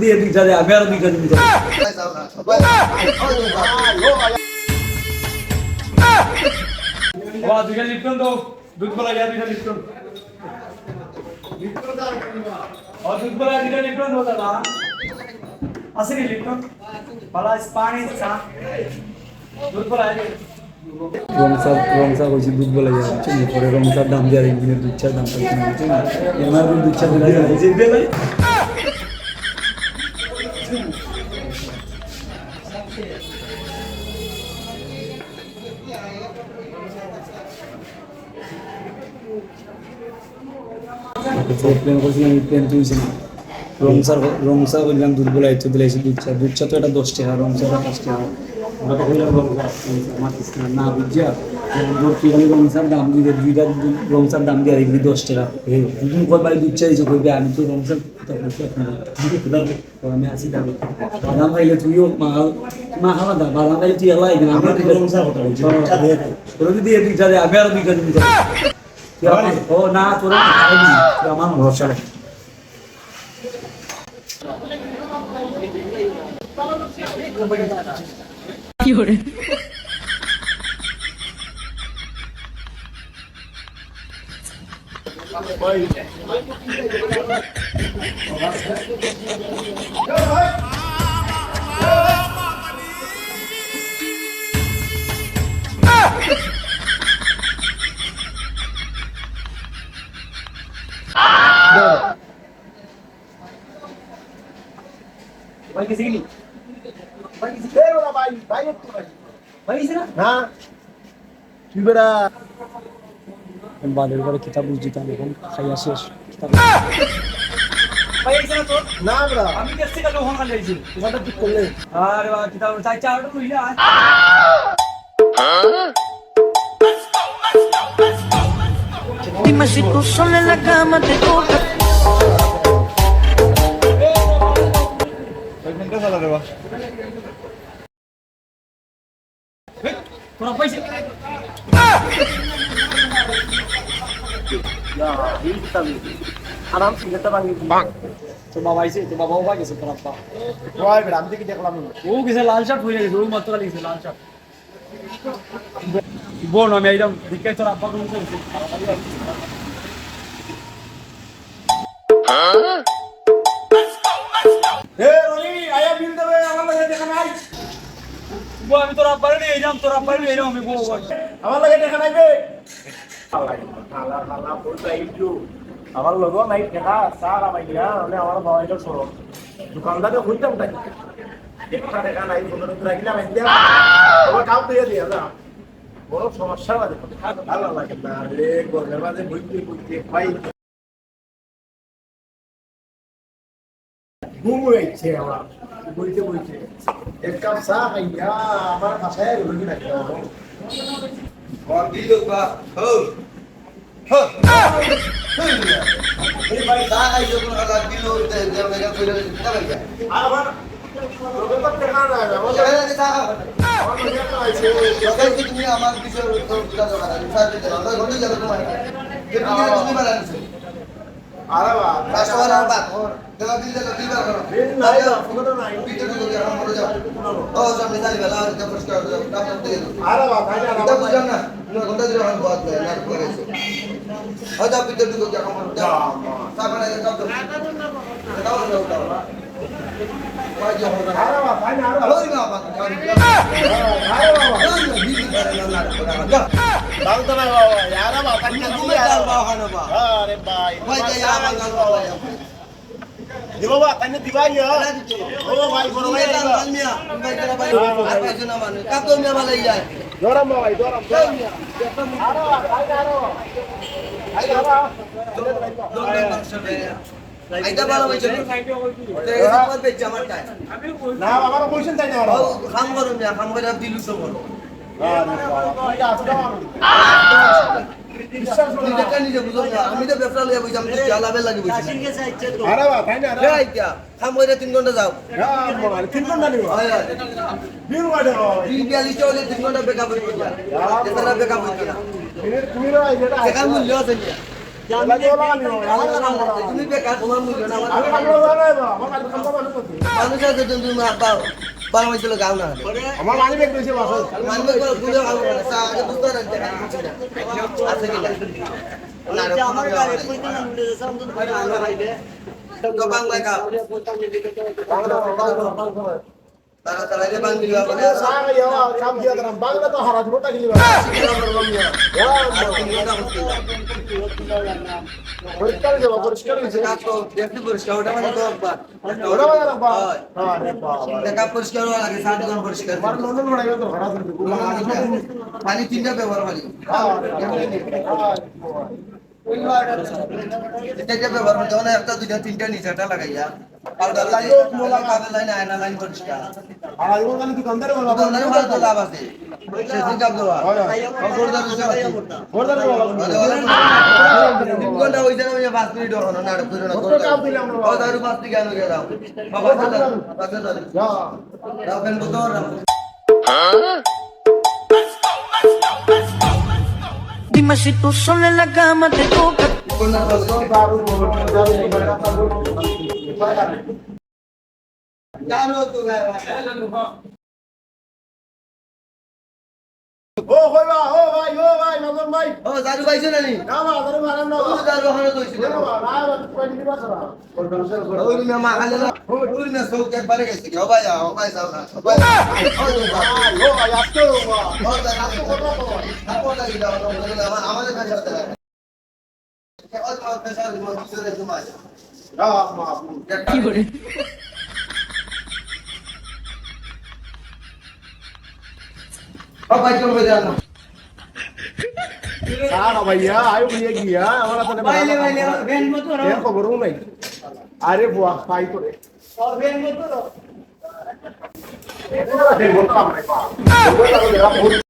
দিয়ে দুই যাবে আমি আরো দুইটা দিবি বাবা দুইটা লিপটন দাও দুধ বলা যায় দুইটা লিপটন দুধ বলা দুইটা লিপটন দাও দাদা আছে কি লিপটন বলা পানি চা দুধ বলা রংসা কইছি দুধ বলা যায় চিনি পরে রংসার দাম দিয়ে একদিনের দুধ চার দাম পাইছি না এমআর দুধ চার দিলে যে দিলে প্লেন করছিলাম প্লেন তুইছি না রংসা বললাম দুধ বলা ইচ্ছে দিলাইছি দুধ চা তো এটা 10 টাকা রংসাটা 5 টাকা আমরা কইলাম মাতিস না বুঝিয়া রংসার দাম দিয়ে দুইটা রংসার দাম দিয়ে আর 10 টাকা দুদিন পর বাড়ি দুধ চাইছে কইবে আমি তো রংসার আমি আসি দাম বাদাম খাইলে তুইও মা খাওয়া দা বাদাম খাইলে তুই এলাই দিন আমরা রংসার কথা বলছি ওরা দিয়ে দুইটা দে আমি আর দুইটা দিন ও না তোরা খাইবি আমার ভরসা কি হরে ভাই কিছু কি ভাই কিছু বেরো না ভাই একটু ভাই কিছু না তুই বেরা বাদের ঘরে কিতাব বুঝি তাহলে এখন খাইয়া শেষ কিতাব ভাই কিছু না তো না বড়া আমি দেখছি কাল ওখানে যাইছি তোমাদের ঠিক করলে আরে বাবা কিতাব চাই চাটা লইলা Dime si tú sola en la cama te toca. তোরা পয়সা আরাম সিলেটা ভাঙি তো বাবা আইছে তো বাবাও ভাই গেছে তোরা পা ওই বেড়া আমি কি দেখলাম ও গেছে লাল শার্ট হয়ে গেছে ও মাত্র লাগছে লাল শার্ট বোন আমি আইলাম দিকে তোরা আপা কোন করছিস এ রনি আয়া বিল দেবে আমার লাগে দেখা নাই বো আমি তোর আব্বারে নিয়ে যাম তোর আব্বারে নিয়ে যাম আমি বো আমার লাগে দেখা নাই বে আল্লাহ বলতা ইটু আমার লগো নাই দেখা সারা ভাইয়া মানে আমার বাবাইটা সরো দোকানদারে কইতাম তাই একটা দেখা নাই বন্ধুরা তোরা গিলা ভাই দেয়া ওরা কাউ দিয়ে দিয়া না বড় সমস্যা আছে ভালো লাগে না রে গরমের মাঝে বইতে ভাই ঘুমাইছে আমার বইতে এক কাপ চা খাইয়া আমার বাসায় রুটি রাখতে হবে और दिलो का हो এই ভাই চা খাই যখন আলাদা দিলো যে মেগা কইলে কিটা ভাই আর আমার রোগটা দেখা না আমার জায়গা চা আমার মনে আছে যখন তুমি আমার বিষয় তো কিটা দরকার আছে স্যার দিতে না ঘন্টা যাবে তোমার যে তুমি বানাইছো আরে বাবা কাস্টমার আর বাত দেবা বিল বার করো বিল নাই না ফটো নাই ভিতরে ঢুকে আমরা মরে যাও ও সামনে চালি বেলা আর পরিষ্কার কাপড় দিয়ে দাও আরে বাবা ভাই না বুঝাম না তুমি ঘন্টা ধরে আমার বাত না করেছো হয়তো ভিতরে ঢুকে আমরা মরে যাও সামনে কাপড় দাও ভাই যাও আরে বাবা ভাই না আরে বাবা আরে বাবা বিল করে না না বাংলা না বাবা यार বাবা কান্না দিয়ে বাবা না বাবা আরে ভাই ভাই যা বাবা দি বাবা কান্না দিবা ইয়া ও ভাই বড় ভাই কাল মিয়া ভাই তেরা ভাই আর পাইছো না মানে কাপ তো মিয়া ভালো যায় দরাম ভাই দরাম মিয়া আরে ভাই আইতা ভালো হইছে তে আমার বেচ আমারটা না আমার পয়সা চাই না খাম করুন না খাম করে দিলু তো বলো আমি তো ব্যবসা লিয়ে বইছি আমি চালাবে লাগে বইছি আরে বাবা তাই না রে আইতা খাম কইরা 3 ঘন্টা যাও হ্যাঁ বাবা 3 ঘন্টা নিও আয় বিল ওয়াডা বিল 42 হলে 3 ঘন্টা বেকআপ হইতো না এতটা বেকআপ হইতো না তুমি রে আইতা দেখা মূল্য আছে তুমি বেকার তোমার মূল্য না মানুষ আছে তুমি বারো মাস গাও না আমার মানি ব্যাগ বেশি বাসা মানবে গুলো গাও না আগে বুঝতে না আছে কি না আমার গাড়ি কইতে না মিলে সামনে তো ভাইবে তো বাংলা কা তারা তারা যে বাংলা দিবা বলে সারা ইয়াওয়া কাম দিয়া দাম বাংলা তো হারাজ মোটা গিলি পরিষ্কার যে পরিষ্কার যে কাজ তো দেখতে পরিষ্কার ওটা মানে তো ওরা বাজার বা হ্যাঁ রে বাবা দেখা পরিষ্কার হওয়া লাগে সাত গুণ পরিষ্কার মার নন্দন বড়াই তো হারাজ পানি তিনটা ব্যবহার করি এটা ব্যবহার করতে মানে একটা দুইটা তিনটা নিচেটা লাগাইয়া পাউডার লাইন আয়না লাইন পরিষ্কার আর ওখানে কি দোকানদার বলা দোকানের মাল তো লাভ আছে সেদিন কাপ দেওয়া গোরদার গোরদার তিন ঘন্টা হইছে না 5 মিনিট হলো না পুরো না গোরদার দারু 5 টাকা আনো গেলাম বাবা বাবা দাও পেন বদর Dime si tú solo en la cama te toca. জানো তো ও কইবা ও ভাই নন্দন ভাই ও দারু পাইছো না নি না মা ধরে মারাম না দারু হলো দইছিল না কই দিবা সারা ওই মা খালে না ওই না সব একবারে গেছে ও ভাই যাও না ভাই ও ভাই আসতো ও দারু আসতো কত লাগি দাও আমাদের কাছে হতে লাগে ও তোমার পেশা মজুরে তোমার কি করে ও ভাই চলবে জানো সারা ভাইয়া আয়ো ভাইয়া গিয়া আমার তো বাইলে ভেন মতো এ খবরও নাই আরে বুয়া খাই করে ভেন মতো এ বড় কাম নাই